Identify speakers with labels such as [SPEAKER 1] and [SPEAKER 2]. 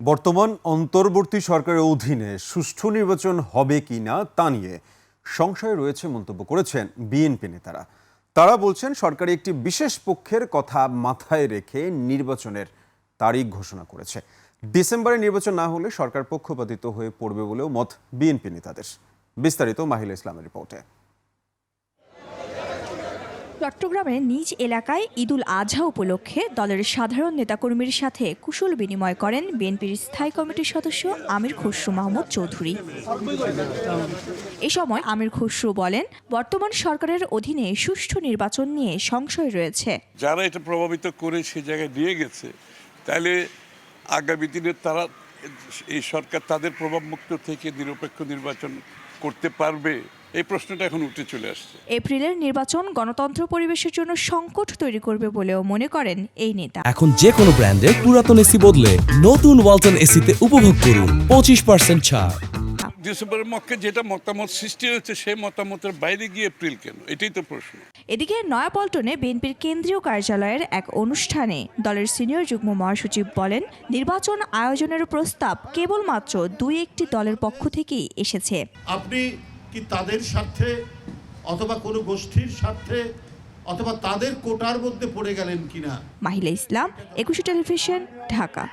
[SPEAKER 1] বর্তমান অন্তর্বর্তী সরকারের অধীনে সুষ্ঠু নির্বাচন হবে কিনা তা নিয়ে সংশয় রয়েছে মন্তব্য করেছেন বিএনপি নেতারা। তারা বলছেন সরকারি একটি বিশেষ পক্ষের কথা মাথায় রেখে নির্বাচনের তারিখ ঘোষণা করেছে। ডিসেম্বরে নির্বাচন না হলে সরকার পক্ষপাতিত হয়ে পড়বে বলেও মত বিএনপি নেতাদের। বিস্তারিত মাহিলা ইসলামের রিপোর্টে।
[SPEAKER 2] চট্টগ্রামে নিজ এলাকায় ঈদুল আজহা উপলক্ষে দলের সাধারণ নেতাকর্মীর সাথে কুশল বিনিময় করেন বিএনপির স্থায়ী কমিটির সদস্য আমির খসরু মাহমুদ চৌধুরী। এ সময় আমির খসরু বলেন, বর্তমান সরকারের অধীনে সুষ্ঠু নির্বাচন নিয়ে সংশয় রয়েছে।
[SPEAKER 3] যারা এটা প্রভাবিত করে সে জায়গায় নিয়ে গেছে, তাহলে আগামী দিনে তারা এই সরকার তাদের প্রভাবমুক্ত থেকে নিরপেক্ষ নির্বাচন করতে পারবে, এই প্রশ্নটা এখন উঠে চলে আসছে।
[SPEAKER 2] এপ্রিলের নির্বাচন গণতন্ত্র পরিবেশের জন্য সংকট তৈরি করবে বলেও মনে করেন এই নেতা।
[SPEAKER 4] এখন যে কোনো ব্র্যান্ডের পুরাতন এসি বদলে নতুন ওয়ালটন এসিতে উপভোগ করুন 25% ছাড়।
[SPEAKER 3] ডিসেম্বরের মধ্যে যেটা মতামত সৃষ্টি হয়েছে সেই মতামতের বাইরে গিয়ে এপ্রিল কেন, এটাই তো প্রশ্ন।
[SPEAKER 2] এদিকে নয়াপল্টনে বিএনপির কেন্দ্রীয় কার্যালয়ের এক অনুষ্ঠানে দলের সিনিয়র যুগ্ম মহাসচিব বলেন, নির্বাচন আয়োজনের প্রস্তাব কেবলমাত্র 2-1টি দলের পক্ষ থেকেই এসেছে।
[SPEAKER 5] আপনি কি তাদের স্বার্থে অথবা কোনো গোষ্ঠীর স্বার্থে অথবা তাদের কোটার মধ্যে পড়ে গেলেন কিনা?
[SPEAKER 2] মাহিলা ইসলাম, 21 টেলিভিশন, ঢাকা।